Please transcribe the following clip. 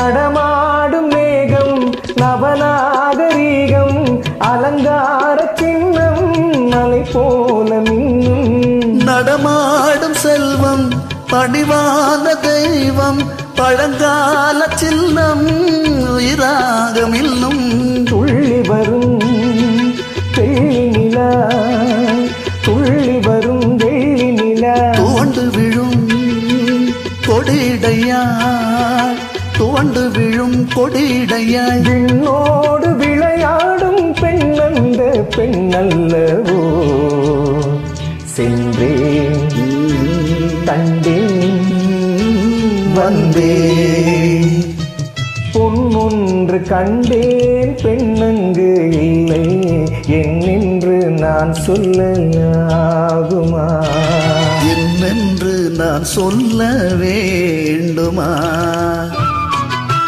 நடமாடும் மேகம் நவநாகரீகம் அலங்கார சின்னம் மலை போல மின்னும் நடமாடும் செல்வம் பணிவான தெய்வம் பழங்கால சின்னம் உயிராகம் இன்னும் துள்ளி வரும் வெள்ளி நிலா துள்ளி வரும் வெள்ளி நிலா தோண்டு விழும் கொடிடையாய் தோண்டு விழும் கொடிடையாய் விண்ணோடு விளையாடும் பெண்ணந்த பெண்ணல்லவோ சென்றேன் கண்டேன் வந்தேன் பொன்னொன்று கண்டேன் பெண்ணங்கு இல்லை என்னென்று நான் சொல்லலாகுமா என்னென்று நான் சொல்ல வேண்டுமா